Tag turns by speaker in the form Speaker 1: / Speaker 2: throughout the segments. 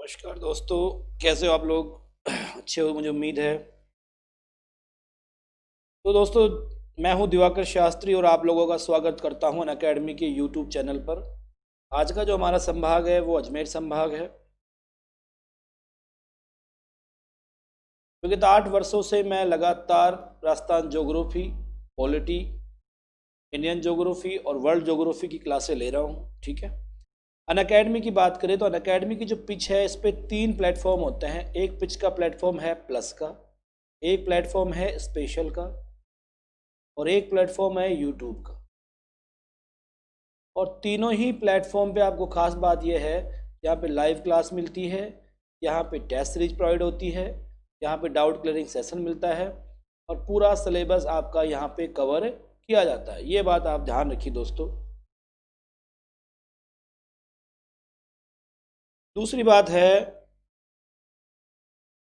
Speaker 1: नमस्कार दोस्तों, कैसे हो आप लोग? अच्छे हो मुझे उम्मीद है। तो दोस्तों, मैं हूं दिवाकर शास्त्री और आप लोगों का स्वागत करता हूं अनअकैडमी के यूट्यूब चैनल पर। आज का जो हमारा संभाग है वो अजमेर संभाग है। विगत 8 वर्षों से मैं लगातार Rajasthan geography, polity, Indian geography और वर्ल्ड ज्योग्राफी की क्लासें ले रहा हूँ। ठीक है। अनअकैडमी की बात करें तो अनअकैडमी की जो पिच है, इस पे 3 प्लेटफॉर्म होते हैं। एक पिच का प्लेटफॉर्म है प्लस का, एक प्लेटफॉर्म है स्पेशल का और एक प्लेटफॉर्म है यूट्यूब का। और तीनों ही प्लेटफॉर्म पे आपको खास बात यह है, यहाँ पे लाइव क्लास मिलती है, यहाँ पे टेस्ट सीरीज प्रोवाइड होती है, यहाँ पे डाउट क्लियरिंग सेशन मिलता है और पूरा सिलेबस आपका यहाँ पे कवर किया जाता है। ये बात आप ध्यान रखिए दोस्तों। दूसरी बात है,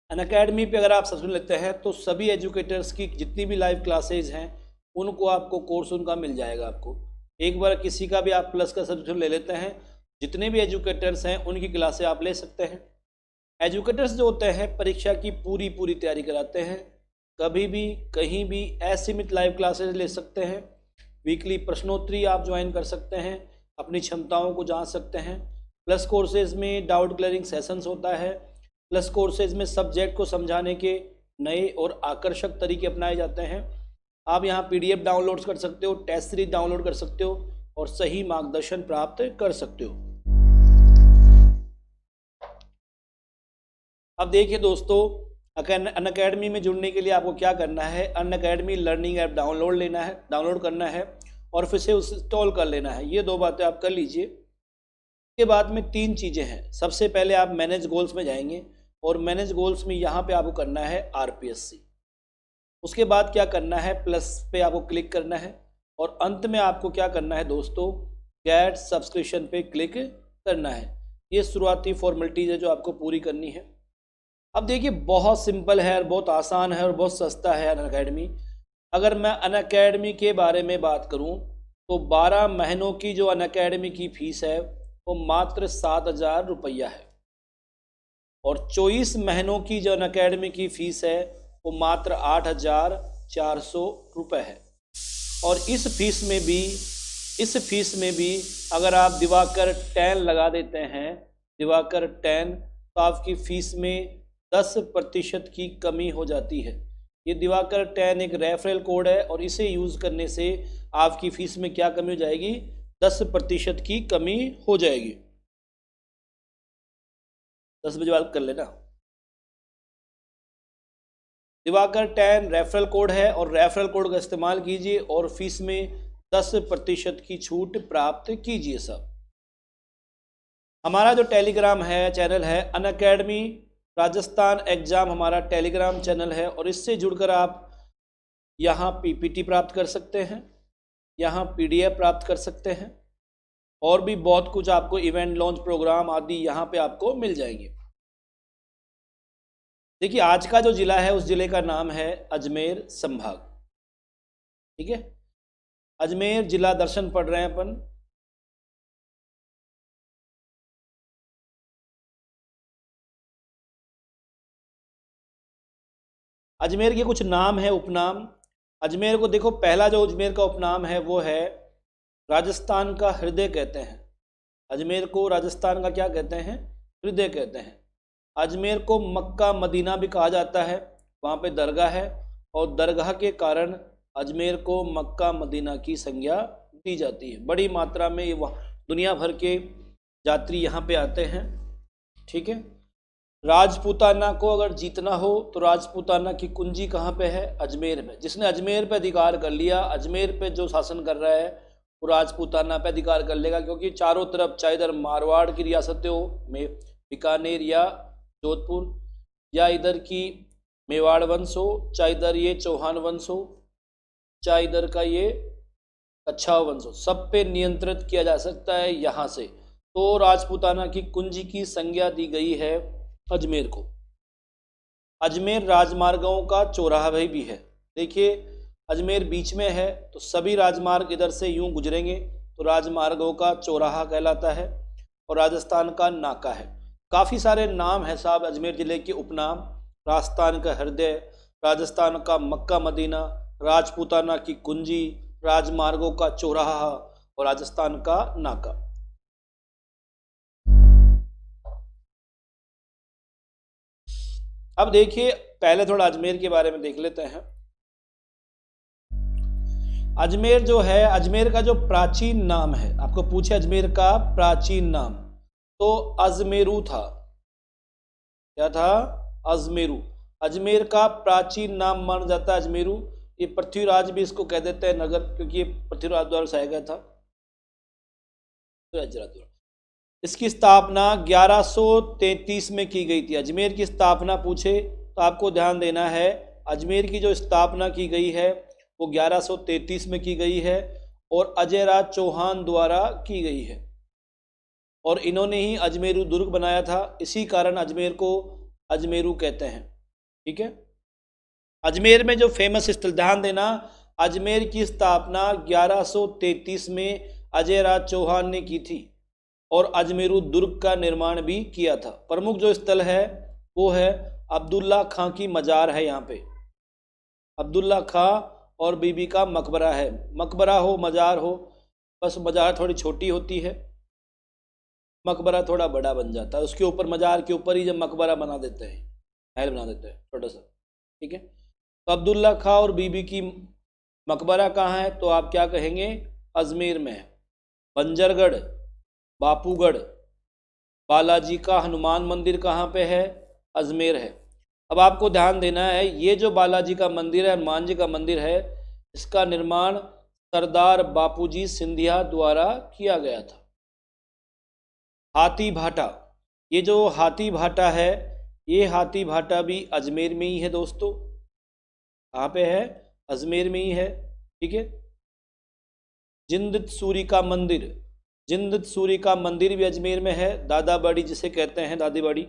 Speaker 1: अनअकैडमी पे अगर आप सब्सक्रिप्शन लेते हैं तो सभी एजुकेटर्स की जितनी भी लाइव क्लासेज हैं उनको आपको कोर्स उनका मिल जाएगा। आपको एक बार किसी का भी आप प्लस का सब्सक्रिप्शन ले लेते हैं, जितने भी एजुकेटर्स हैं उनकी क्लासें आप ले सकते हैं। एजुकेटर्स जो होते हैं परीक्षा की पूरी पूरी तैयारी कराते हैं, कभी भी कहीं भी असीमित लाइव क्लासेज ले सकते हैं। वीकली प्रश्नोत्तरी आप ज्वाइन कर सकते हैं, अपनी क्षमताओं को जांच सकते हैं। प्लस कोर्सेज में डाउट क्लियरिंग सेशंस होता है। प्लस कोर्सेज में सब्जेक्ट को समझाने के नए और आकर्षक तरीके अपनाए जाते हैं। आप यहाँ पीडीएफ डाउनलोड कर सकते हो, टेस्ट सीरीज डाउनलोड कर सकते हो और सही मार्गदर्शन प्राप्त कर सकते हो। अब देखिए दोस्तों, अनअकैडमी में जुड़ने के लिए आपको क्या करना है, अनअकैडमी लर्निंग ऐप डाउनलोड करना है और फिर से उसे इंस्टॉल कर लेना है। ये 2 बातें आप कर लीजिए। के बाद में 3 चीज़ें हैं। सबसे पहले आप मैनेज गोल्स में जाएंगे और मैनेज गोल्स में यहाँ पे आपको करना है आरपीएससी। उसके बाद क्या करना है, प्लस पे आपको क्लिक करना है और अंत में आपको क्या करना है दोस्तों, गेट सब्सक्रिप्शन पे क्लिक करना है। ये शुरुआती फॉर्मेलिटीज़ है जो आपको पूरी करनी है। अब देखिए, बहुत सिंपल है और बहुत आसान है और बहुत सस्ता है अनअकैडमी। अगर मैं अनअकैडमी के बारे में बात करूँ तो 12 महीनों की जो अनअकैडमी की फीस है वो मात्र 7,000 रुपया है और 24 महीनों की जो अनअकैडमी की फीस है वो मात्र 8,400 रुपये है। और इस फीस में भी अगर आप दिवाकर 10 लगा देते हैं, दिवाकर 10, तो आपकी फीस में 10% की कमी हो जाती है। ये दिवाकर 10 एक रेफरल कोड है और इसे यूज़ करने से आपकी फ़ीस में क्या कमी हो जाएगी, 10% की कमी हो जाएगी। 10 बजे बात कर लेना। दिवाकर 10 रेफरल कोड है और रेफरल कोड का इस्तेमाल कीजिए और फीस में 10% की छूट प्राप्त कीजिए। सब हमारा जो टेलीग्राम है चैनल है अनअकैडमी राजस्थान एग्जाम, हमारा टेलीग्राम चैनल है और इससे जुड़कर आप यहाँ पीपीटी प्राप्त कर सकते हैं, यहाँ पीडीएफ प्राप्त कर सकते हैं और भी बहुत कुछ आपको इवेंट लॉन्च प्रोग्राम आदि यहाँ पे आपको मिल जाएंगे। देखिए, आज का जो जिला है उस जिले का नाम है अजमेर संभाग। ठीक है, अजमेर जिला दर्शन पढ़ रहे हैं अपन। अजमेर के कुछ नाम है, उपनाम। अजमेर को देखो, पहला जो अजमेर का उपनाम है वो है राजस्थान का हृदय कहते हैं। अजमेर को राजस्थान का क्या कहते हैं, हृदय कहते हैं। अजमेर को मक्का मदीना भी कहा जाता है, वहाँ पे दरगाह है और दरगाह के कारण अजमेर को मक्का मदीना की संज्ञा दी जाती है। बड़ी मात्रा में ये दुनिया भर के यात्री यहाँ पे आते हैं। ठीक है। राजपूताना को अगर जीतना हो तो राजपूताना की कुंजी कहाँ पे है, अजमेर में। जिसने अजमेर पे अधिकार कर लिया, अजमेर पे जो शासन कर रहा है वो राजपूताना पे अधिकार कर लेगा, क्योंकि चारों तरफ, चाहे इधर मारवाड़ की रियासतें हो, में बीकानेर या जोधपुर, या इधर की मेवाड़ वंश हो, चाहे इधर ये चौहान वंश हो, चाहे इधर का ये कच्छाव वंश हो, सब पे नियंत्रित किया जा सकता है यहाँ से। तो राजपूताना की कुंजी की संज्ञा दी गई है अजमेर को। अजमेर राजमार्गों का चौराहा भी है। देखिए, अजमेर बीच में है तो सभी राजमार्ग इधर से यूं गुजरेंगे तो राजमार्गों का चौराहा कहलाता है और राजस्थान का नाका है। काफ़ी सारे नाम हैं साहब अजमेर ज़िले के उपनाम। राजस्थान का हृदय, राजस्थान का मक्का मदीना, राजपूताना की कुंजी, राजमार्गों का चौराहा और राजस्थान का नाका। अब देखिए, पहले थोड़ा अजमेर के बारे में देख लेते हैं। अजमेर जो है, अजमेर का जो प्राचीन नाम है, आपको पूछे अजमेर का प्राचीन नाम, तो अजमेरू था। क्या था? अजमेरू। अजमेर का प्राचीन नाम माना जाता है अजमेरू। ये पृथ्वीराज भी इसको कह देते हैं नगर, क्योंकि ये पृथ्वीराज द्वारा बसाया गया था। इसकी स्थापना 1133 में की गई थी। अजमेर की स्थापना पूछे तो आपको ध्यान देना है, अजमेर की जो स्थापना की गई है वो 1133 में की गई है और अजय राज चौहान द्वारा की गई है, और इन्होंने ही अजमेरू दुर्ग बनाया था। इसी कारण अजमेर को अजमेरू कहते हैं। ठीक है। अजमेर में जो फेमस स्थल, ध्यान देना, अजमेर की स्थापना 1133 में अजय राज चौहान ने की थी और अजमेरू दुर्ग का निर्माण भी किया था। प्रमुख जो स्थल है वो है अब्दुल्ला खां की मजार है। यहाँ पे अब्दुल्ला खां और बीबी का मकबरा है। मकबरा हो मजार हो, बस मजार थोड़ी छोटी होती है, मकबरा थोड़ा बड़ा बन जाता है। उसके ऊपर, मजार के ऊपर ही जब मकबरा बना देते हैं, महल बना देते हैं छोटा सा। ठीक है। तो अब्दुल्ला खां और बीबी की मकबरा कहाँ है? तो आप क्या कहेंगे? अजमेर में है। बंजरगढ़, बापूगढ़, बालाजी का हनुमान मंदिर कहाँ पे है? अजमेर है। अब आपको ध्यान देना है, ये जो बालाजी का मंदिर है, हनुमान जी का मंदिर है, इसका निर्माण सरदार बापूजी सिंधिया द्वारा किया गया था। हाथी भाटा, ये जो हाथी भाटा है, ये हाथी भाटा भी अजमेर में ही है दोस्तों। कहाँ पे है? अजमेर में ही है। ठीक है। जिंद सूरी का मंदिर, जिंद सूरी का मंदिर भी अजमेर में है। दादा बाड़ी जिसे कहते हैं, दादी बाड़ी।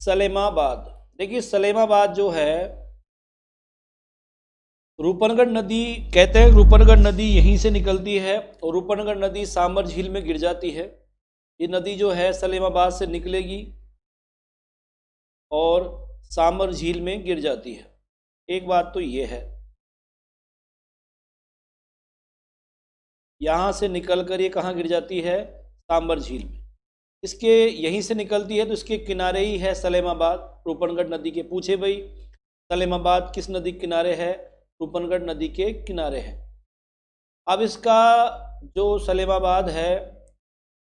Speaker 1: सलेमाबाद, देखिए सलेमाबाद जो है, रूपनगढ़ नदी कहते हैं, रूपनगढ़ नदी यहीं से निकलती है और रूपनगढ़ नदी सामर झील में गिर जाती है। ये नदी जो है सलेमाबाद से निकलेगी और सामर झील में गिर जाती है। एक बात तो ये है, यहाँ से निकलकर ये कहाँ गिर जाती है? सामर झील में। इसके यहीं से निकलती है तो इसके किनारे ही है सलेमाबाद, रूपनगढ़ नदी के। पूछे भाई सलेमाबाद किस नदी के किनारे है? रूपनगढ़ नदी के किनारे है। अब इसका जो सलेमाबाद है,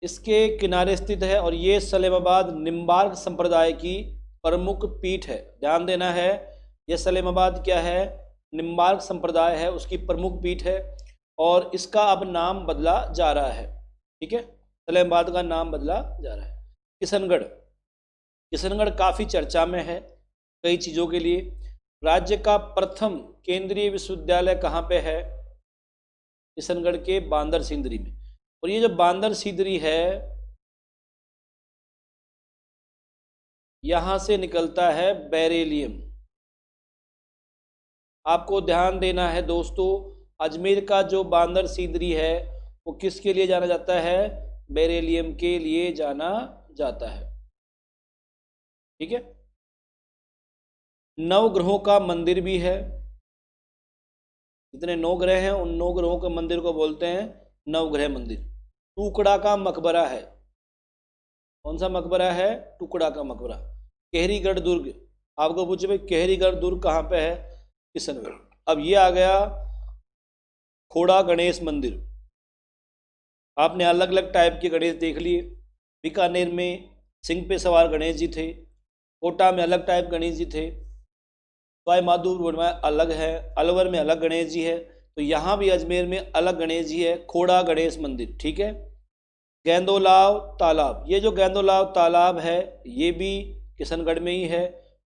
Speaker 1: इसके किनारे स्थित है और ये सलेमाबाद निम्बार्क संप्रदाय की प्रमुख पीठ है। ध्यान देना है, यह सलेमाबाद क्या है? निम्बार्क संप्रदाय है, उसकी प्रमुख पीठ है और इसका अब नाम बदला जा रहा है। ठीक है, सलेमाबाद का नाम बदला जा रहा है। किशनगढ़, किशनगढ़ काफ़ी चर्चा में है कई चीज़ों के लिए। राज्य का प्रथम केंद्रीय विश्वविद्यालय कहाँ पे है? किशनगढ़ के बांदर सिंदरी में। और ये जो बांदर सिंदरी है, यहाँ से निकलता है बेरेलियम। आपको ध्यान देना है दोस्तों, अजमेर का जो बांदर सिंदरी है वो किसके लिए जाना जाता है? बेरेलियम के लिए जाना जाता है। ठीक है। नवग्रहों का मंदिर भी है। जितने 9 ग्रह हैं उन 9 ग्रहों के मंदिर को बोलते हैं नवग्रह मंदिर। टुकड़ा का मकबरा है। कौन सा मकबरा है? टुकड़ा का मकबरा। केहरीगढ़ दुर्ग, आपको पूछे भाई केहरीगढ़ दुर्ग कहाँ पे है? किशनगढ़। अब ये आ गया खोड़ा गणेश मंदिर। आपने अलग अलग टाइप के गणेश देख लिए। बीकानेर में सिंह पे सवार गणेश जी थे, कोटा में अलग टाइप गणेश जी थे, सवाई माधोपुर में अलग है, अलवर में अलग गणेश जी है, तो यहाँ भी अजमेर में अलग गणेश जी है, खोड़ा गणेश मंदिर। ठीक है। गेंदोलाव तालाब, ये जो गेंदोलाव तालाब है ये भी किशनगढ़ में ही है।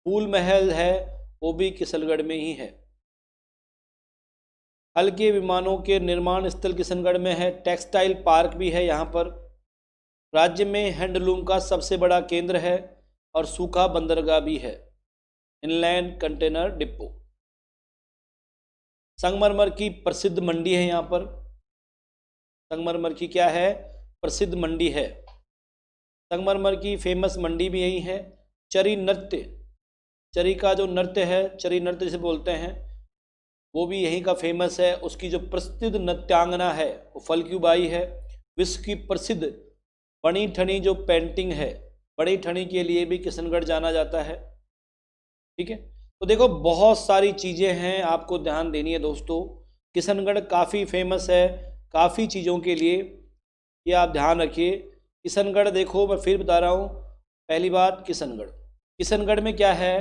Speaker 1: फूल महल है वो भी किशनगढ़ में ही है। हल्के विमानों के निर्माण स्थल किशनगढ़ में है। टेक्सटाइल पार्क भी है यहाँ पर। राज्य में हैंडलूम का सबसे बड़ा केंद्र है और सूखा बंदरगाह भी है। Inland container depot. संगमरमर की प्रसिद्ध मंडी है यहाँ पर, संगमरमर की क्या है, प्रसिद्ध मंडी है। संगमरमर की फेमस मंडी भी यही है। चरी नृत्य, चरी का जो नृत्य है, चरी नृत्य जिसे बोलते हैं, वो भी यहीं का फेमस है। उसकी जो प्रसिद्ध नृत्यांगना है वो फलक्यू बाई है। विश्व की प्रसिद्ध बड़ी ठनी जो पेंटिंग है, बड़ी ठनी के लिए भी किशनगढ़ जाना जाता है। ठीक है, तो देखो बहुत सारी चीज़ें हैं, आपको ध्यान देनी है दोस्तों। किशनगढ़ काफ़ी फेमस है काफ़ी चीज़ों के लिए, ये आप ध्यान रखिए। किशनगढ़ देखो मैं फिर बता रहा हूँ, पहली बात किशनगढ़, किशनगढ़ में क्या है,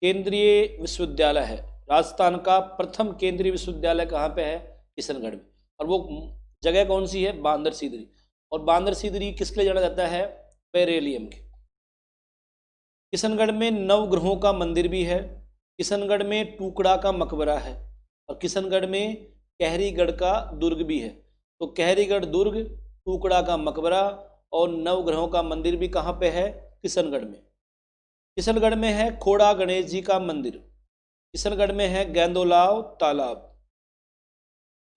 Speaker 1: केंद्रीय विश्वविद्यालय है। राजस्थान का प्रथम केंद्रीय विश्वविद्यालय कहाँ पे है, किशनगढ़ में। और वो जगह कौन सी है, बांदर सीदरी। और बांदर सीदरी किसके लिए जाना जाता है, बेरिलियम के। किशनगढ़ में नवग्रहों का मंदिर भी है। किशनगढ़ में टुकड़ा का मकबरा है। और किशनगढ़ में कहरीगढ़ का दुर्ग भी है। तो कहरीगढ़ दुर्ग, टुकड़ा का मकबरा और नवग्रहों का मंदिर भी कहाँ पे है, किशनगढ़ में। किशनगढ़ में है खोड़ा गणेश जी का मंदिर। किशनगढ़ में है गेंदोलाव तालाब,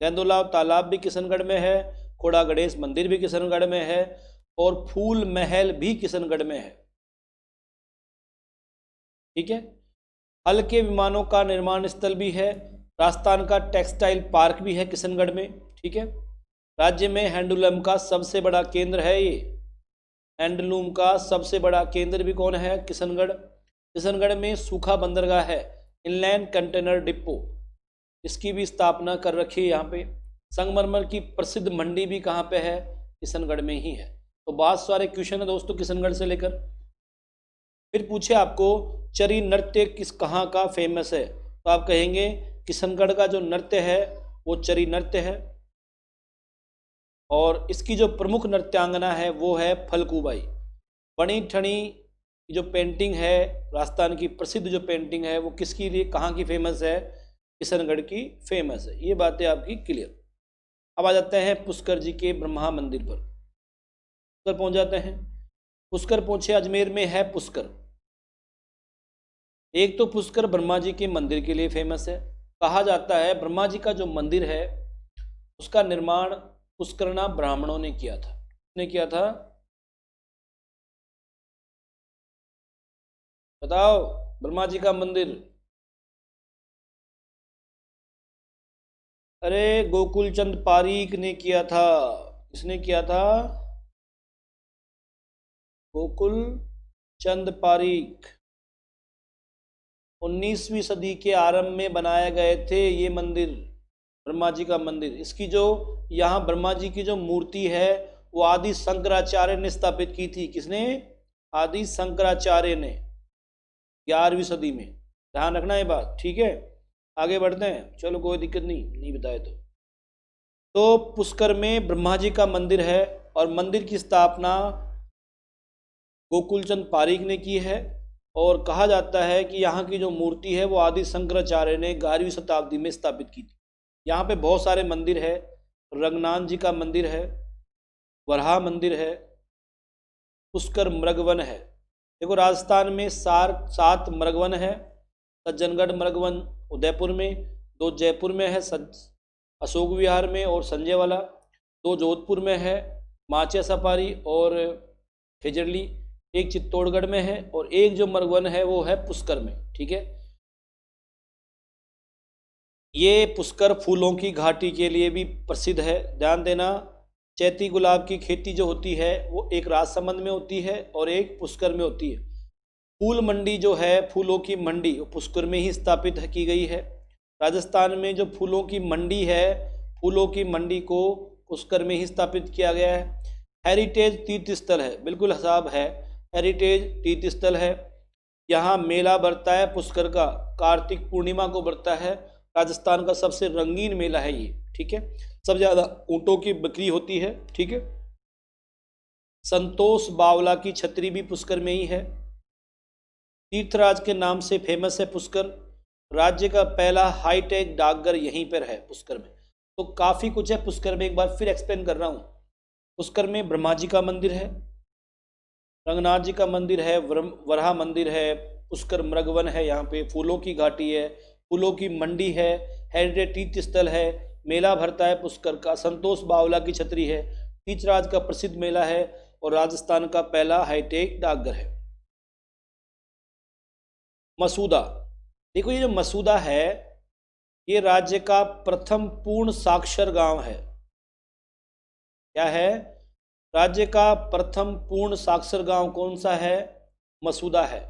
Speaker 1: गेंदोलाव तालाब भी किशनगढ़ में है। खोड़ा गणेश मंदिर भी किशनगढ़ में है। और फूल महल भी किशनगढ़ में है। ठीक है, हल्के विमानों का निर्माण स्थल भी है। राजस्थान का टेक्सटाइल पार्क भी है किशनगढ़ में। ठीक है, राज्य में हैंडलूम का सबसे बड़ा केंद्र है ये, हैंडलूम का सबसे बड़ा केंद्र भी कौन है, किशनगढ़। किशनगढ़ में सूखा बंदरगाह है, इनलैंड कंटेनर डिपो, इसकी भी स्थापना कर रखी है यहाँ पे। संगमरमर की प्रसिद्ध मंडी भी कहाँ पे है, किशनगढ़ में ही है। तो बहुत सारे क्वेश्चन है दोस्तों किशनगढ़ से लेकर। फिर पूछे आपको चरी नृत्य किस कहाँ का फेमस है, तो आप कहेंगे किशनगढ़ का जो नृत्य है वो चरी नृत्य है। और इसकी जो प्रमुख नृत्यांगना है वो है फलकूबाई। बड़ी ठनी की जो पेंटिंग है, राजस्थान की प्रसिद्ध जो पेंटिंग है, वो किसकी लिए कहाँ की फेमस है, किशनगढ़ की फेमस है। ये बातें आपकी क्लियर। अब आ जाते हैं पुष्कर जी के ब्रह्मा मंदिर पर, पुष्कर पहुंच जाते हैं। पुष्कर पहुंचे, अजमेर में है पुष्कर। एक तो पुष्कर ब्रह्मा जी के मंदिर के लिए फेमस है। कहा जाता है ब्रह्मा जी का जो मंदिर है उसका निर्माण पुष्करना ब्राह्मणों ने किया था। किसने किया था, बताओ, ब्रह्मा जी का मंदिर। अरे गोकुल चंद पारीक ने किया था। किसने किया था, गोकुल चंद पारीक। 19वीं सदी के आरंभ में बनाए गए थे ये मंदिर, ब्रह्मा जी का मंदिर। इसकी जो यहाँ ब्रह्मा जी की जो मूर्ति है वो आदि शंकराचार्य ने स्थापित की थी। किसने, आदि शंकराचार्य ने, 11वीं सदी में। ध्यान रखना ये बात, ठीक है। आगे बढ़ते हैं, चलो कोई दिक्कत नहीं बताए तो पुष्कर में ब्रह्मा जी का मंदिर है और मंदिर की स्थापना गोकुलचंद पारीक ने की है। और कहा जाता है कि यहाँ की जो मूर्ति है वो आदि शंकराचार्य ने 11वीं शताब्दी में स्थापित की थी। यहाँ पे बहुत सारे मंदिर है, रंगनाथ जी का मंदिर है, वराह मंदिर है, पुष्कर मृगवन है। देखो राजस्थान में 7 मृगवन है। सज्जनगढ़ मृगवन उदयपुर में, 2 जयपुर में है, अशोक विहार में और संजय वाला, 2 जोधपुर में है, माचिया सफारी और खेजड़ली, एक चित्तौड़गढ़ में है और एक जो मृगवन है वो है पुष्कर में। ठीक है, ये पुष्कर फूलों की घाटी के लिए भी प्रसिद्ध है। ध्यान देना, चैती गुलाब की खेती जो होती है वो एक राजसमंद में होती है और एक पुष्कर में होती है। फूल मंडी जो है, फूलों की मंडी, वो पुष्कर में ही स्थापित की गई है। राजस्थान में जो फूलों की मंडी है, फूलों की मंडी को पुष्कर में ही स्थापित किया गया है। हेरिटेज तीर्थ स्थल है, बिल्कुल हिसाब है, हेरिटेज तीर्थ स्थल है। यहाँ मेला बढ़ता है पुष्कर का, कार्तिक पूर्णिमा को बढ़ता है। राजस्थान का सबसे रंगीन मेला है ये। ठीक है, सबसे ज़्यादा ऊँटों की बिक्री होती है। ठीक है, संतोष बावला की छतरी भी पुष्कर में ही है। तीर्थराज के नाम से फेमस है पुष्कर। राज्य का पहला हाईटेक डाकघर यहीं पर है पुष्कर में। तो काफ़ी कुछ है पुष्कर में, एक बार फिर एक्सप्लेन कर रहा हूँ। पुष्कर में ब्रह्मा जी का मंदिर है, रंगनाथ जी का मंदिर है, वराह मंदिर है, पुष्कर मृगवन है, यहाँ पे फूलों की घाटी है, फूलों की मंडी है, हेरिटेज तीर्थ स्थल है, मेला भरता है पुष्कर का, संतोष बावला की छतरी है, तीर्थराज का प्रसिद्ध मेला है, और राजस्थान का पहला हाईटेक डाकघर है। मसूदा, देखो ये जो मसूदा है ये राज्य का प्रथम पूर्ण साक्षर गांव है। क्या है? राज्य का प्रथम पूर्ण साक्षर गांव कौन सा है? मसूदा है।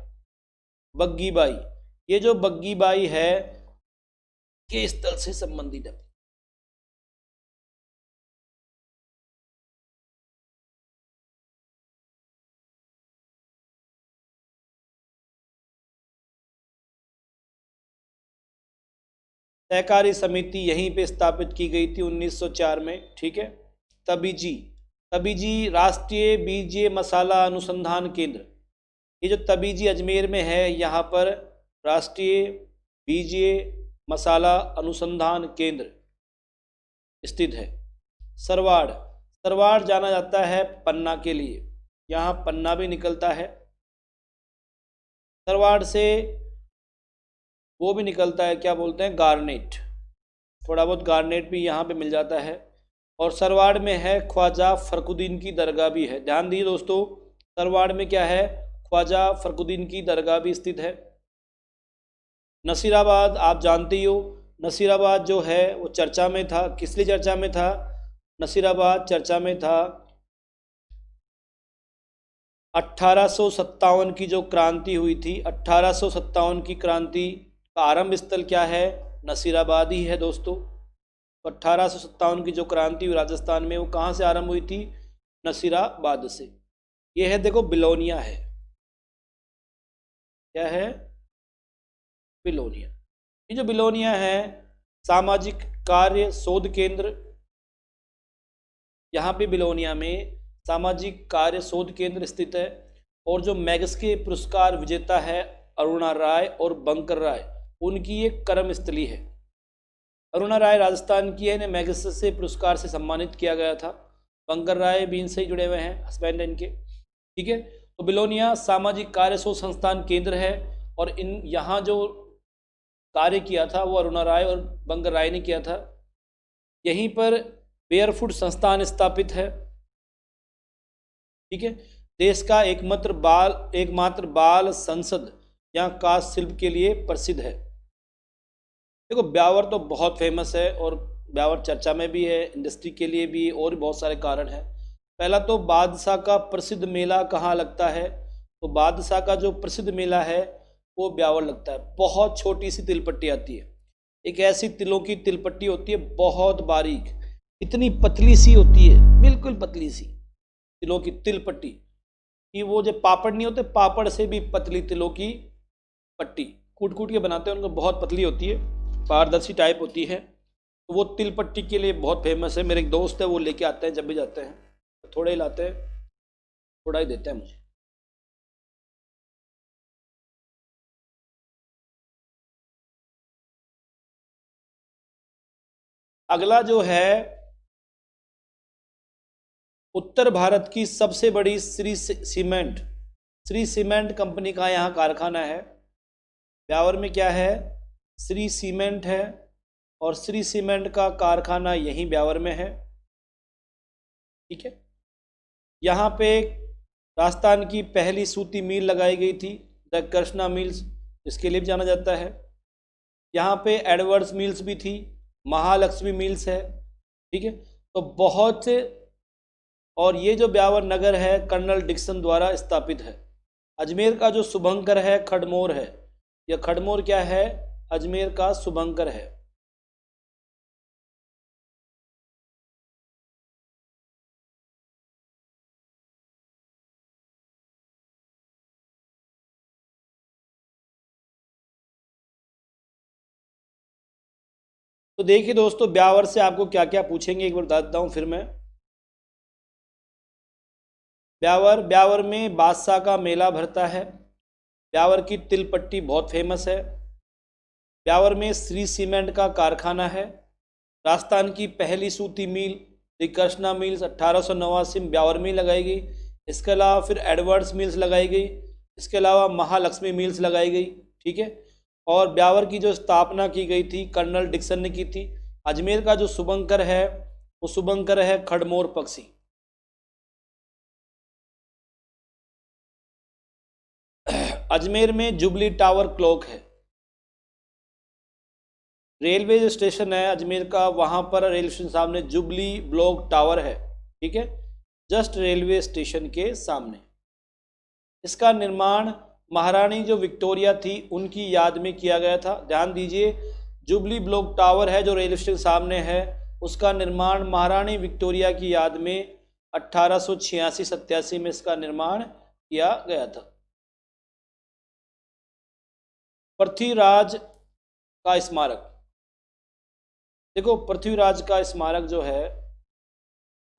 Speaker 1: बग्गीबाई, ये जो बग्गीबाई है के स्थल से संबंधित है। सहकारी समिति यहीं पे स्थापित की गई थी 1904 में। ठीक है। तबीजी, तबीजी राष्ट्रीय बीजीय मसाला अनुसंधान केंद्र, ये जो तबीजी अजमेर में है यहाँ पर राष्ट्रीय बीजीय मसाला अनुसंधान केंद्र स्थित है। सरवाड़, सरवाड़ जाना जाता है पन्ना के लिए, यहाँ पन्ना भी निकलता है। सरवाड़ से वो भी निकलता है, क्या बोलते हैं, गार्नेट, थोड़ा बहुत गार्नेट भी यहाँ पे मिल जाता है। और सरवाड़ में है ख्वाजा फरकुद्दीन की दरगाह भी है। ध्यान दीजिए दोस्तों, सरवाड़ में क्या है, ख्वाजा फरकुद्दीन की दरगाह भी स्थित है। नसीराबाद आप जानते ही हो, नसीराबाद जो है वो चर्चा में था, किस लिए चर्चा में था? नसीराबाद चर्चा में था 1857 की जो क्रांति हुई थी, 1857 की क्रांति का आरंभ स्थल क्या है? नसीराबाद ही है दोस्तों। तो 1857 की जो क्रांति हुई राजस्थान में वो कहाँ से आरंभ हुई थी? नसीराबाद से। ये है देखो बिलोनिया है, क्या है? बिलोनिया। ये जो बिलोनिया है सामाजिक कार्य शोध केंद्र, यहाँ पे बिलोनिया में सामाजिक कार्य शोध केंद्र स्थित है। और जो मैग्सेसे पुरस्कार विजेता है अरुणा राय और बंकर राय, उनकी एक कर्मस्थली है। अरुणा राय राजस्थान की है, इन्हें मैग्सेसे पुरस्कार से सम्मानित किया गया था। बंकर राय भी इनसे ही जुड़े हुए हैं, हस्बैंड इनके। ठीक है। तो बिलोनिया सामाजिक कार्य शोध संस्थान केंद्र है, और इन यहाँ जो कार्य किया था वो अरुणा राय और बंकर राय ने किया था। यहीं पर बेयरफुट संस्थान स्थापित है। ठीक है। देश का एकमात्र बाल संसद यहाँ काष्ठ शिल्प के लिए प्रसिद्ध है। देखो ब्यावर तो बहुत फेमस है, और ब्यावर चर्चा में भी है, इंडस्ट्री के लिए भी, और बहुत सारे कारण हैं। पहला तो बादशाह का प्रसिद्ध मेला कहाँ लगता है? तो बादशाह का जो प्रसिद्ध मेला है वो ब्यावर लगता है। बहुत छोटी सी तिलपट्टी आती है, एक ऐसी तिलों की तिलपट्टी होती है, बहुत बारीक, इतनी पतली सी होती है, बिल्कुल पतली सी तिलों की तिलपट्टी, कि वो जो पापड़ नहीं होते, पापड़ से भी पतली तिलों की पट्टी कूट कूट के बनाते हैं, उनको बहुत पतली होती है, पारदर्शी टाइप होती है। तो वो तिलपट्टी के लिए बहुत फेमस है। मेरे एक दोस्त है, वो लेके आते हैं जब भी जाते हैं, थोड़ा ही लाते हैं, थोड़ा ही देते हैं मुझे। अगला जो है उत्तर भारत की सबसे बड़ी श्री सीमेंट कंपनी का यहाँ कारखाना है। ब्यावर में क्या है? श्री सीमेंट है, और श्री सीमेंट का कारखाना यहीं ब्यावर में है। ठीक है। यहाँ पे राजस्थान की पहली सूती मिल लगाई गई थी, द कृष्णा मिल्स, इसके लिए भी जाना जाता है। यहाँ पे एडवर्ड्स मिल्स भी थी, महालक्ष्मी मिल्स है। ठीक है। तो बहुत से, और ये जो ब्यावर नगर है कर्नल डिक्सन द्वारा स्थापित है। अजमेर का जो शुभंकर है खड़मोर है, यह खड़मोर क्या है? अजमेर का शुभंकर है। तो देखिए दोस्तों, ब्यावर से आपको क्या क्या पूछेंगे एक बार बता देता हूँ फिर मैं। ब्यावर में बादशाह का मेला भरता है। ब्यावर की तिलपट्टी बहुत फेमस है। ब्यावर में श्री सीमेंट का कारखाना है। राजस्थान की पहली सूती मिल द कृष्णा मिल्स 1889 में ब्यावर में लगाई गई। इसके अलावा फिर एडवर्ड्स मिल्स लगाई गई। इसके अलावा महालक्ष्मी मिल्स लगाई गई, ठीक है। और ब्यावर की जो स्थापना की गई थी कर्नल डिक्सन ने की थी। अजमेर का जो शुभंकर है वो शुभंकर है खड़मोर पक्षी। अजमेर में जुबली टावर क्लॉक है। रेलवे जो स्टेशन है अजमेर का, वहां पर रेलवे स्टेशन सामने जुबली ब्लॉक टावर है, ठीक है, जस्ट रेलवे स्टेशन के सामने। इसका निर्माण महारानी जो विक्टोरिया थी उनकी याद में किया गया था। ध्यान दीजिए, जुबली ब्लॉक टावर है जो रेलवे स्टेशन सामने है, उसका निर्माण महारानी विक्टोरिया की याद में 1886-87 में इसका निर्माण किया गया था। पृथ्वीराज का स्मारक, देखो पृथ्वीराज का स्मारक जो है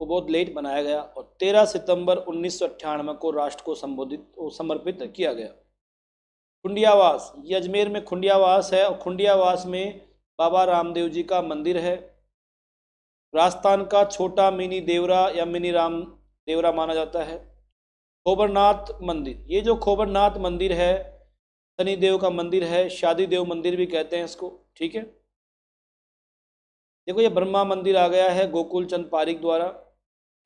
Speaker 1: वो बहुत लेट बनाया गया और 13 सितंबर 1998 को राष्ट्र को समर्पित किया गया। खुंडियावास, ये अजमेर में खुंडियावास है और खुंडियावास में बाबा रामदेव जी का मंदिर है। राजस्थान का छोटा मिनी देवरा या मिनी राम देवरा माना जाता है। खोबरनाथ मंदिर, ये जो खोबरनाथ मंदिर है शनिदेव का मंदिर है, शादी देव मंदिर भी कहते हैं इसको, ठीक है। देखो ये ब्रह्मा मंदिर आ गया है गोकुल चंद पारिक द्वारा,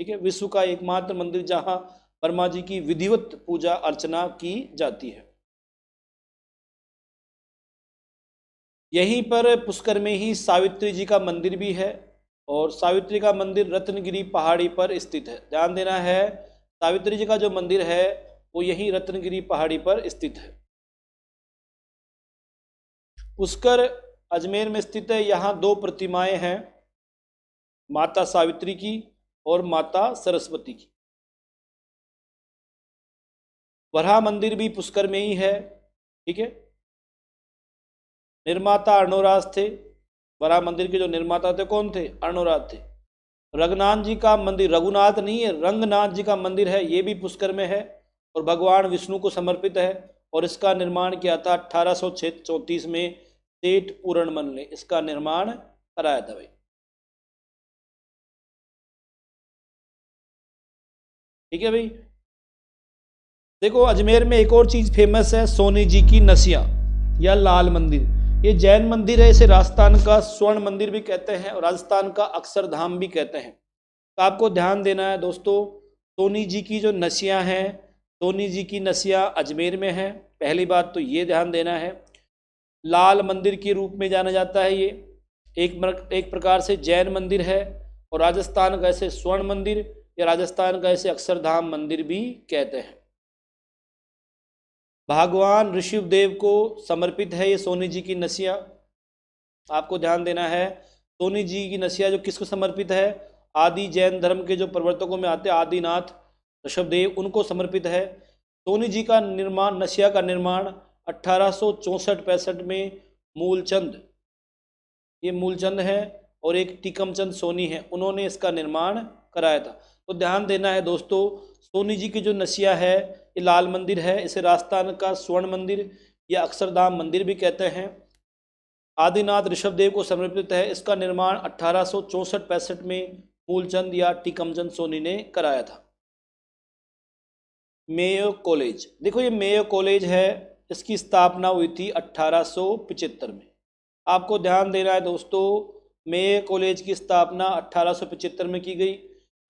Speaker 1: ठीक है, विश्व का एकमात्र मंदिर जहां ब्रह्मा जी की विधिवत पूजा अर्चना की जाती है। यहीं पर पुष्कर में ही सावित्री जी का मंदिर भी है और सावित्री का मंदिर रत्नगिरी पहाड़ी पर स्थित है। ध्यान देना है, सावित्री जी का जो मंदिर है वो यहीं रत्नगिरी पहाड़ी पर स्थित है। पुष्कर अजमेर में स्थित है। यहाँ 2 प्रतिमाएं हैं, माता सावित्री की और माता सरस्वती की। वराह मंदिर भी पुष्कर में ही है, ठीक है। निर्माता अर्णोराज थे। वराह मंदिर के जो निर्माता थे कौन थे? अर्णोराज थे। रघुनाथ जी का मंदिर, रघुनाथ नहीं है, रंगनाथ जी का मंदिर है, ये भी पुष्कर में है और भगवान विष्णु को समर्पित है और इसका निर्माण किया था 1834 में सेठ पूरणमल ने इसका निर्माण कराया था भाई, ठीक है भाई। देखो अजमेर में एक और चीज फेमस है, सोनी जी की नसिया या लाल मंदिर। ये जैन मंदिर है, इसे राजस्थान का स्वर्ण मंदिर भी कहते हैं और राजस्थान का अक्षरधाम भी कहते हैं। तो आपको ध्यान देना है दोस्तों, सोनी जी की जो नसिया हैं, सोनी जी की नसिया अजमेर में है, पहली बात तो ये ध्यान देना है। लाल मंदिर के रूप में जाना जाता है ये, एक प्रकार से जैन मंदिर है और राजस्थान का इसे स्वर्ण मंदिर या राजस्थान का इसे अक्षरधाम मंदिर भी कहते हैं। भगवान ऋषभदेव को समर्पित है ये सोनी जी की नसिया। आपको ध्यान देना है, सोनी जी की नसिया जो किसको समर्पित है? आदि जैन धर्म के जो प्रवर्तकों में आते आदिनाथ ऋषभदेव, उनको समर्पित है। सोनी जी का निर्माण, नसिया का निर्माण 1864-65 में मूलचंद, ये मूलचंद है और एक टीकमचंद सोनी है, उन्होंने इसका निर्माण कराया था। तो ध्यान देना है दोस्तों, सोनी जी की जो नसिया है ये लाल मंदिर है, इसे राजस्थान का स्वर्ण मंदिर या अक्षरधाम मंदिर भी कहते हैं। आदिनाथ ऋषभदेव को समर्पित है, इसका निर्माण 1864-65 में मूलचंद या टीकमचंद सोनी ने कराया था। मेयो कॉलेज, देखो ये मेयो कॉलेज है, इसकी स्थापना हुई थी 1875 में। आपको ध्यान देना है दोस्तों, मेयो कॉलेज की स्थापना 1875 में की गई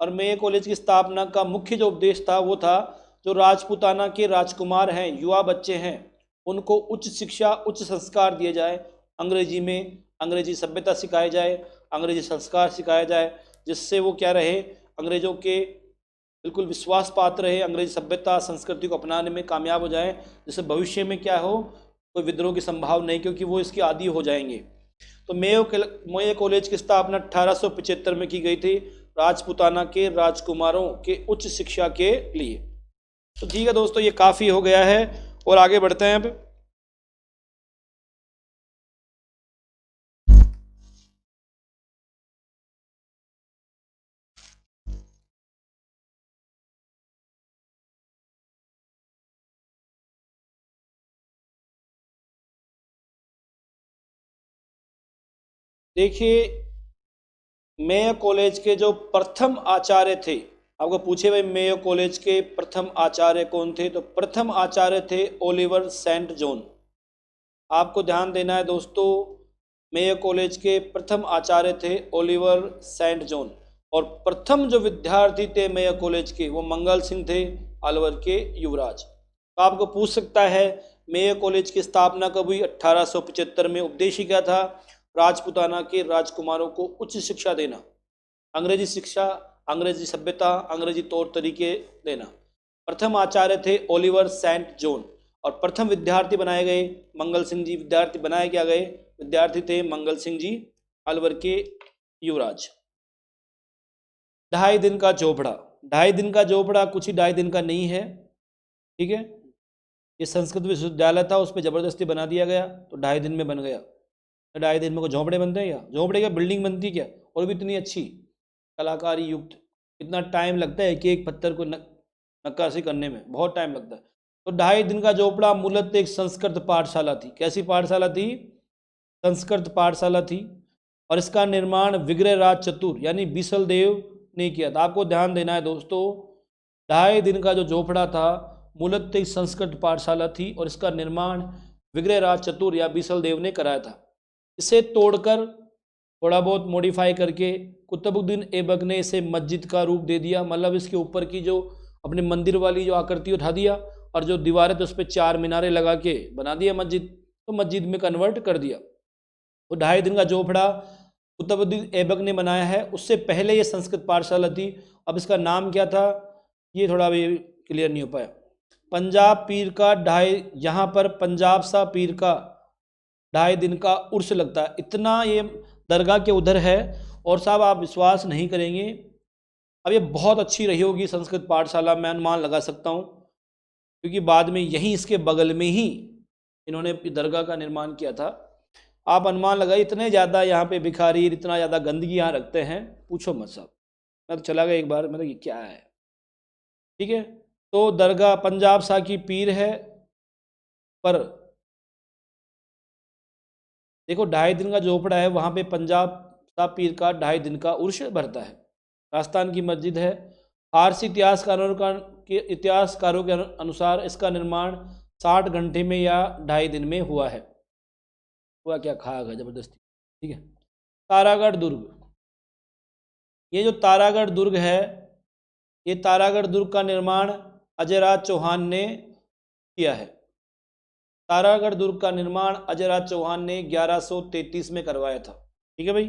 Speaker 1: और मेयो कॉलेज की स्थापना का मुख्य जो उद्देश्य था वो था जो राजपूताना के राजकुमार हैं, युवा बच्चे हैं, उनको उच्च शिक्षा, उच्च संस्कार दिए जाए, अंग्रेजी में अंग्रेजी सभ्यता सिखाई जाए, अंग्रेजी संस्कार सिखाया जाए, जिससे वो क्या रहे, अंग्रेजों के बिल्कुल विश्वास पात्र रहे, अंग्रेजी सभ्यता संस्कृति को अपनाने में कामयाब हो जाए, जिससे भविष्य में क्या हो, कोई विद्रोह की संभावना नहीं, क्योंकि वो इसके आदी हो जाएंगे। तो मेयो कॉलेज की स्थापना 1875 में की गई थी राजपूताना के राजकुमारों के उच्च शिक्षा के लिए। तो ठीक है दोस्तों, ये काफ़ी हो गया है और आगे बढ़ते हैं अब। देखिए मेयो कॉलेज के जो प्रथम आचार्य थे आपको पूछे भाई मेयो कॉलेज के प्रथम आचार्य कौन थे, तो प्रथम आचार्य थे ओलिवर सेंट जॉन। आपको ध्यान देना है दोस्तों, मेयो कॉलेज के प्रथम आचार्य थे ओलिवर सेंट जॉन, और प्रथम जो विद्यार्थी थे मेयो कॉलेज के वो मंगल सिंह थे, अलवर के युवराज। तो आपको पूछ सकता है मेयो कॉलेज की स्थापना कब हुई, 1875 में। उद्देश्य क्या था, राजपुताना के राजकुमारों को उच्च शिक्षा देना, अंग्रेजी शिक्षा, अंग्रेजी सभ्यता, अंग्रेजी तौर तरीके देना। प्रथम आचार्य थे ओलिवर सेंट जॉन, और प्रथम विद्यार्थी बनाए गए मंगल सिंह जी। विद्यार्थी बनाए क्या गए, विद्यार्थी थे मंगल सिंह जी, अलवर के युवराज। 2.5 दिन का चोपड़ा, 2.5 दिन का चोपड़ा कुछ ही 2.5 दिन का नहीं है, ठीक है। ये संस्कृत विश्वविद्यालय था, उस पर जबरदस्ती बना दिया गया, तो 2.5 दिन में बन गया। तो 2.5 दिन में कोई झोंपड़े बनते हैं क्या, झोंपड़े क्या बिल्डिंग बनती क्या, और भी इतनी अच्छी कलाकारी युक्त। इतना टाइम लगता है कि एक पत्थर को नक्काशी करने में, बहुत टाइम लगता है। तो 2.5 दिन का झोंपड़ा मूलतः एक संस्कृत पाठशाला थी। कैसी पाठशाला थी, संस्कृत पाठशाला थी, और इसका निर्माण विग्रहराज चतुर यानी बिसल देव ने किया था। आपको ध्यान देना है दोस्तों, 2.5 दिन का जो झोंपड़ा था मूलतः एक संस्कृत पाठशाला थी, और इसका निर्माण विग्रहराज चतुर या बिसल देव ने कराया था। इसे तोड़कर थोड़ा बहुत मॉडिफाई करके कुतुबुद्दीन ऐबक ने इसे मस्जिद का रूप दे दिया। मतलब इसके ऊपर की जो अपने मंदिर वाली जो आकृति उठा दिया, और जो दीवारें तो उस पर 4 मीनारे लगा के बना दिया मस्जिद, तो मस्जिद में कन्वर्ट कर दिया। तो 2.5 दिन का झोंपड़ा कुतुबुद्दीन ऐबक ने बनाया है। उससे पहले ये संस्कृत पाठशाला थी। अब इसका नाम क्या था, ये थोड़ा भी क्लियर नहीं हो पाया। पंजाब पीर का 2.5, यहाँ पर पंजाब सा पीर का 2.5 दिन का उर्स लगता है। इतना ये दरगाह के उधर है, और साहब आप विश्वास नहीं करेंगे, अब ये बहुत अच्छी रही होगी संस्कृत पाठशाला, मैं अनुमान लगा सकता हूँ, क्योंकि बाद में यहीं इसके बगल में ही इन्होंने दरगाह का निर्माण किया था। आप अनुमान लगाइए, इतने ज़्यादा यहाँ पे भिखारी, इतना ज़्यादा गंदगी यहाँ रखते हैं, पूछो मत साहब। मैं तो चला गया एक बार, मतलब ये क्या है, ठीक है। तो दरगाह पंजाब सा की पीर है, पर देखो 2.5 दिन का झोपड़ा है, वहाँ पे पंजाब सा पीर का 2.5 दिन का उर्स भरता है। राजस्थान की मस्जिद है। फारसी इतिहासकारों के अनुसार इसका निर्माण 60 घंटे में या 2.5 दिन में हुआ है। हुआ क्या, खाया गया जबरदस्ती, ठीक है। तारागढ़ दुर्ग, ये जो तारागढ़ दुर्ग है, ये तारागढ़ दुर्ग का निर्माण अजयराज चौहान ने किया है। तारागढ़ दुर्ग का निर्माण अजयराज चौहान ने 1133 में करवाया था, ठीक है भाई,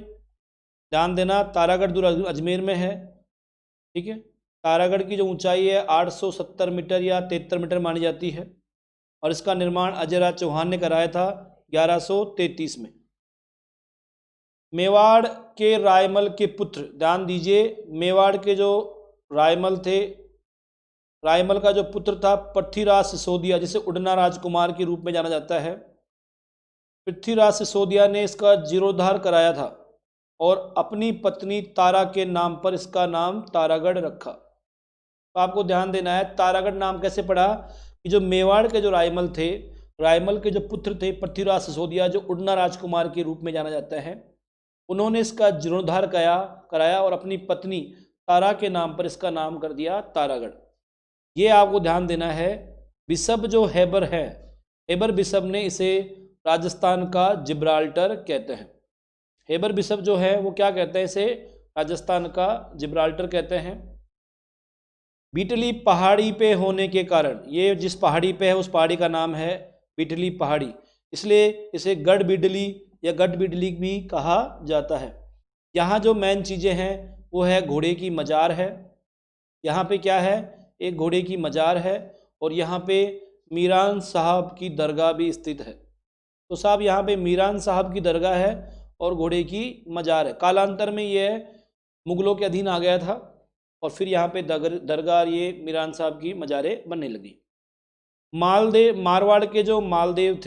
Speaker 1: ध्यान देना। तारागढ़ दुर्ग अजमेर में है, ठीक है। तारागढ़ की जो ऊंचाई है 870 मीटर या 73 मीटर मानी जाती है, और इसका निर्माण अजयराज चौहान ने कराया था 1133 में। मेवाड़ के रायमल के पुत्र, ध्यान दीजिए, मेवाड़ के जो रायमल थे, रायमल का जो पुत्र था पृथ्वीराज सिसोदिया, जिसे उड़ना राजकुमार के रूप में जाना जाता है, पृथ्वीराज सिसोदिया ने इसका जीर्णोद्धार कराया था, और अपनी पत्नी तारा के नाम पर इसका नाम तारागढ़ रखा। तो आपको ध्यान देना है, तारागढ़ नाम कैसे पड़ा, कि जो मेवाड़ के जो रायमल थे, रायमल के जो पुत्र थे पृथ्वीराज सिसोदिया, जो उड़ना राजकुमार के रूप में जाना जाता है, उन्होंने इसका जीर्णोद्धार कराया, और अपनी पत्नी तारा के नाम पर इसका नाम कर दिया तारागढ़। ये आपको ध्यान देना है। बिशप जो हैबर है, हैबर बिशप ने इसे राजस्थान का जिब्राल्टर कहते हैं। हैबर बिशप जो है वो क्या कहते हैं, इसे राजस्थान का जिब्राल्टर कहते हैं। बीटली पहाड़ी पे होने के कारण, ये जिस पहाड़ी पे है उस पहाड़ी का नाम है बीटली पहाड़ी, इसलिए इसे गढ़ बीडली या गढ़ बीडली भी कहा जाता है। यहाँ जो मेन चीज़ें हैं वो है घोड़े की मजार है, यहाँ पे क्या है, एक घोड़े की मजार है, और यहाँ पे मीरान साहब की दरगाह भी स्थित है। तो साहब यहाँ पे मीरान साहब की दरगाह है और घोड़े की मजार है। कालांतर में यह मुगलों के अधीन आ गया था, और फिर यहाँ पे दरगाह ये मीरान साहब की मजारें बनने लगी। मारवाड़ के जो मालदेव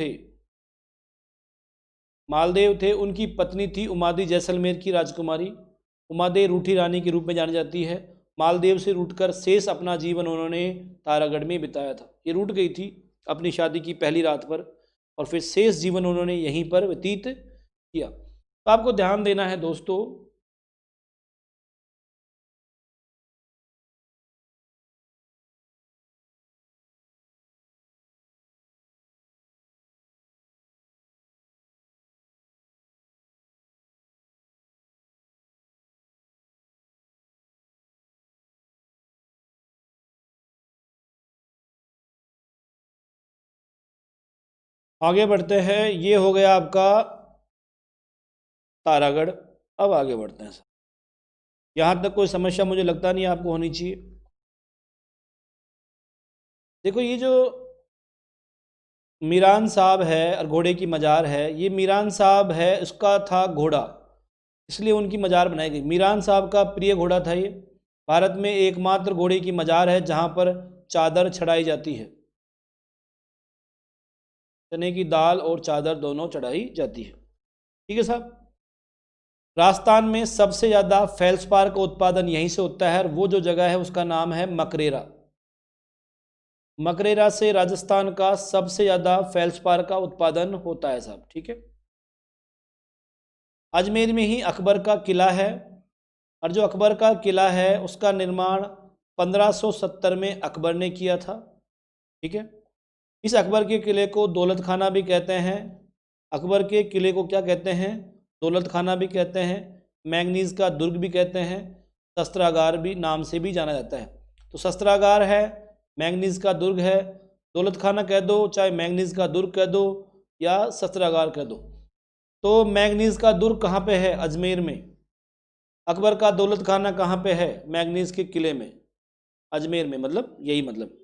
Speaker 1: थे, उनकी पत्नी थी उमादी जैसलमेर की राजकुमारी। उमादे रूठी रानी के रूप में जानी जाती है। मालदेव से रूठकर शेष अपना जीवन उन्होंने तारागढ़ में बिताया था। ये रूठ गई थी अपनी शादी की पहली रात पर, और फिर शेष जीवन उन्होंने यहीं पर व्यतीत किया। तो आपको ध्यान देना है दोस्तों, आगे बढ़ते हैं, ये हो गया आपका तारागढ़। अब आगे बढ़ते हैं सर, यहाँ तक कोई समस्या मुझे लगता नहीं आपको होनी चाहिए। देखो ये जो मीरान साहब है और घोड़े की मज़ार है, ये मीरान साहब है, उसका था घोड़ा, इसलिए उनकी मज़ार बनाई गई। मीरान साहब का प्रिय घोड़ा था ये। भारत में एकमात्र घोड़े की मज़ार है जहाँ पर चादर चढ़ाई जाती है, चने की दाल और चादर दोनों चढ़ाई जाती है। ठीक है साहब। राजस्थान में सबसे ज़्यादा फेल्सपार का उत्पादन यहीं से होता है, और वो जो जगह है उसका नाम है मकरेरा। मकरेरा से राजस्थान का सबसे ज़्यादा फेल्सपार का उत्पादन होता है साहब। ठीक है। अजमेर में ही अकबर का किला है, और जो अकबर का किला है उसका निर्माण 1570 में अकबर ने किया था। ठीक है। इस अकबर के किले को दौलत खाना भी कहते हैं। अकबर के किले को क्या कहते हैं? दौलत खाना भी कहते हैं, मैंगनीज का दुर्ग भी कहते हैं, शस्त्रागार भी नाम से भी जाना जाता है। तो शस्त्रागार है, मैंगनीज का दुर्ग है, दौलत खाना कह दो, चाहे मैंगनीज का दुर्ग कह दो या शस्त्रागार कह दो। तो मैंगनीज का दुर्ग कहाँ पे है? अजमेर में। अकबर का दौलत खाना कहाँ पे है? मैंगनीज के किले में, अजमेर में, मतलब यही मतलब।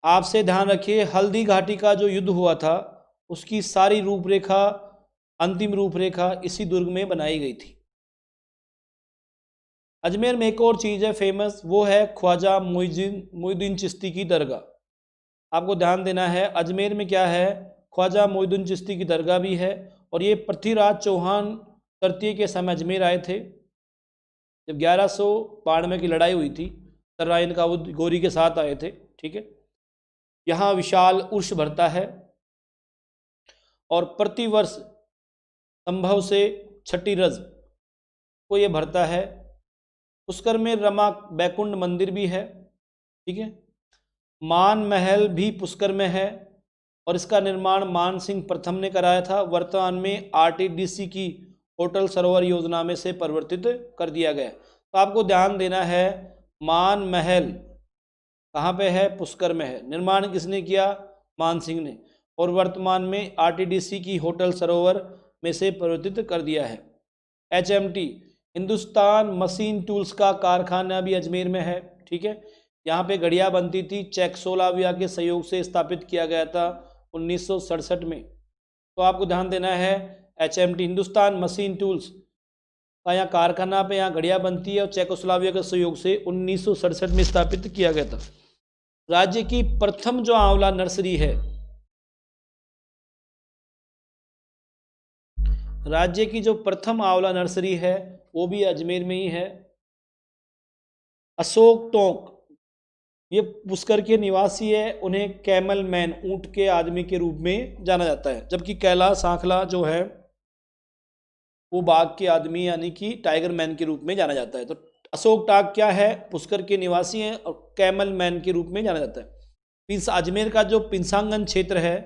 Speaker 1: आपसे ध्यान रखिए, हल्दी घाटी का जो युद्ध हुआ था उसकी सारी रूपरेखा, अंतिम रूपरेखा इसी दुर्ग में बनाई गई थी। अजमेर में एक और चीज़ है फेमस, वो है ख्वाजा मोइनुद्दीन चिश्ती की दरगाह। आपको ध्यान देना है, अजमेर में क्या है? ख्वाजा मोइनुद्दीन चिश्ती की दरगाह भी है। और ये पृथ्वीराज चौहान तृतीय के समय अजमेर आए थे, जब 1192 की लड़ाई हुई थी, तराइन का गौरी के साथ आए थे। ठीक है। यहाँ विशाल उर्ष भरता है, और प्रतिवर्ष संभव से छठी रज को ये भरता है। पुष्कर में रमा बैकुंठ मंदिर भी है। ठीक है। मान महल भी पुष्कर में है, और इसका निर्माण मान सिंह प्रथम ने कराया था। वर्तमान में आरटीडीसी की होटल सरोवर योजना में से परिवर्तित कर दिया गया। तो आपको ध्यान देना है, मान महल कहाँ पे है? पुष्कर में है। निर्माण किसने किया? मान सिंह ने। और वर्तमान में आरटीडीसी की होटल सरोवर में से परिवर्तित कर दिया है। एचएमटी हिंदुस्तान मशीन टूल्स का कारखाना भी अजमेर में है। ठीक है। यहाँ पे घड़ियाँ बनती थी, चेकोस्लोवाकिया के सहयोग से स्थापित किया गया था 1967 में। तो आपको ध्यान देना है, एचएमटी हिंदुस्तान मशीन टूल्स का यहाँ कारखाना पे यहाँ घड़ियाँ बनती है, और चेकोस्लोवाकिया के सहयोग से 1967 में स्थापित किया गया था। राज्य की प्रथम जो आंवला नर्सरी है, राज्य की जो प्रथम आंवला नर्सरी है वो भी अजमेर में ही है। अशोक टोंक ये पुष्कर के निवासी है, उन्हें कैमल मैन ऊंट के आदमी के रूप में जाना जाता है। जबकि कैलाश सांखला जो है वो बाघ के आदमी यानी कि टाइगर मैन के रूप में जाना जाता है। तो अशोक टाक क्या है? पुष्कर के निवासी हैं, और कैमल मैन के रूप में जाना जाता है। अजमेर का जो पिंसांगन क्षेत्र है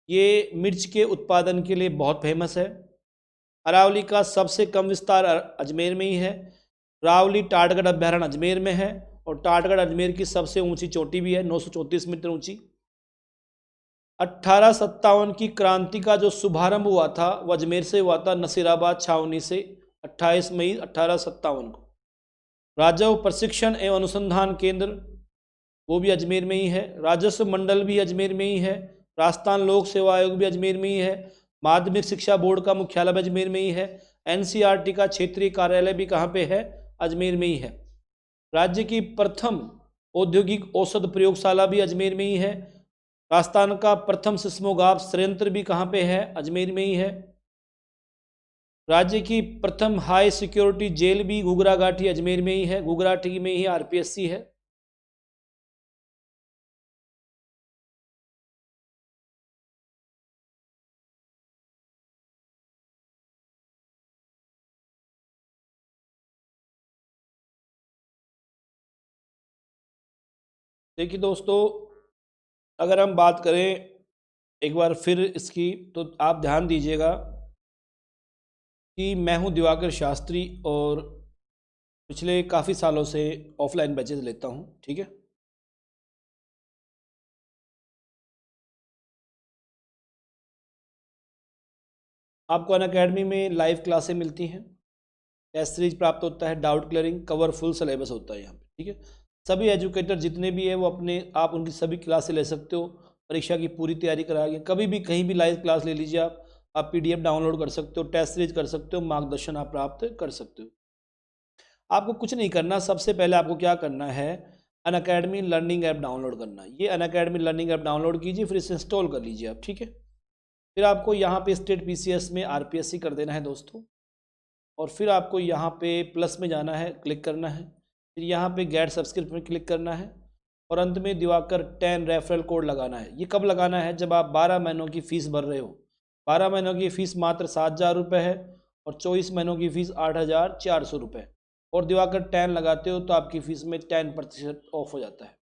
Speaker 1: ये मिर्च के उत्पादन के लिए बहुत फेमस है। अरावली का सबसे कम विस्तार अजमेर में ही है। रावली टाटगढ़ अभ्यारण्य अजमेर में है, और टाटगढ़ अजमेर की सबसे ऊंची चोटी भी है, 934 मीटर ऊंची। 1857 की क्रांति का जो शुभारंभ हुआ था वो अजमेर से हुआ था, नसीराबाद छावनी से, 28 मई 1857 को। राजस्व प्रशिक्षण एवं अनुसंधान केंद्र वो भी अजमेर में ही है। राजस्व मंडल भी अजमेर में ही है। राजस्थान लोक सेवा आयोग भी अजमेर में ही है। माध्यमिक शिक्षा बोर्ड का मुख्यालय भी अजमेर में ही है। एनसीईआरटी का क्षेत्रीय कार्यालय भी कहाँ पे है? अजमेर में ही है। राज्य की प्रथम औद्योगिक औषध प्रयोगशाला भी अजमेर में ही है। राजस्थान का प्रथम सिस्मोग्राफ संयंत्र भी कहाँ पे है? अजमेर में ही है। राज्य की प्रथम हाई सिक्योरिटी जेल भी घुघरा घाटी अजमेर में ही है। घुघरा घाटी में ही आरपीएससी है। देखिए दोस्तों, अगर हम बात करें एक बार फिर इसकी, तो आप ध्यान दीजिएगा कि मैं हूं दिवाकर शास्त्री, और पिछले काफ़ी सालों से ऑफलाइन बैचेज लेता हूं। ठीक है। आपको अनअकैडमी में लाइव क्लासें मिलती हैं, टेस्ट सीरीज प्राप्त होता है, doubt clearing, cover full syllabus होता है यहाँ पे, ठीक है। सभी एजुकेटर जितने भी है वो अपने आप उनकी सभी क्लासें ले सकते हो, परीक्षा की पूरी तैयारी कराएंगे। कभी भी कहीं भी लाइव क्लास ले लीजिए आप PDF डाउनलोड कर सकते हो, टेस्ट सीरीज कर सकते हो, मार्गदर्शन आप प्राप्त कर सकते हो। आपको कुछ नहीं करना, सबसे पहले आपको क्या करना है, अनअकैडमी लर्निंग ऐप डाउनलोड करना। ये अनअकैडमी लर्निंग ऐप डाउनलोड कीजिए, फिर इसे इंस्टॉल कर लीजिए आप, ठीक है। फिर आपको यहाँ पे स्टेट PCS में RPSC कर देना है दोस्तों, और फिर आपको यहाँ पे प्लस में जाना है, क्लिक करना है, फिर यहाँ पे गेट सब्सक्रिप्शन में क्लिक करना है, और अंत में दिवाकर 10 रेफरल कोड लगाना है। ये कब लगाना है, जब आप 12 महीनों की फ़ीस भर रहे हो। 12 महीनों की फ़ीस मात्र 7,000 रुपये है, और 24 महीनों की फ़ीस 8,400 रुपये, और दिवाकर 10 लगाते हो तो आपकी फ़ीस में 10% ऑफ हो जाता है।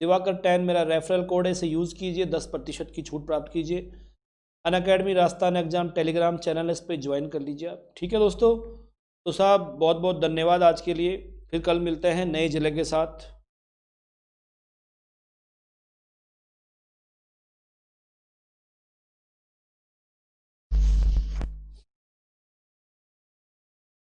Speaker 1: दिवाकर 10 मेरा रेफरल कोड है, इसे यूज़ कीजिए, 10% की छूट प्राप्त कीजिए। Unacademy Rajasthan exam Telegram channel है, इस पर ज्वाइन कर लीजिए आप, ठीक है दोस्तों। तो साहब बहुत बहुत धन्यवाद आज के लिए, फिर कल मिलते हैं नए जिले के साथ।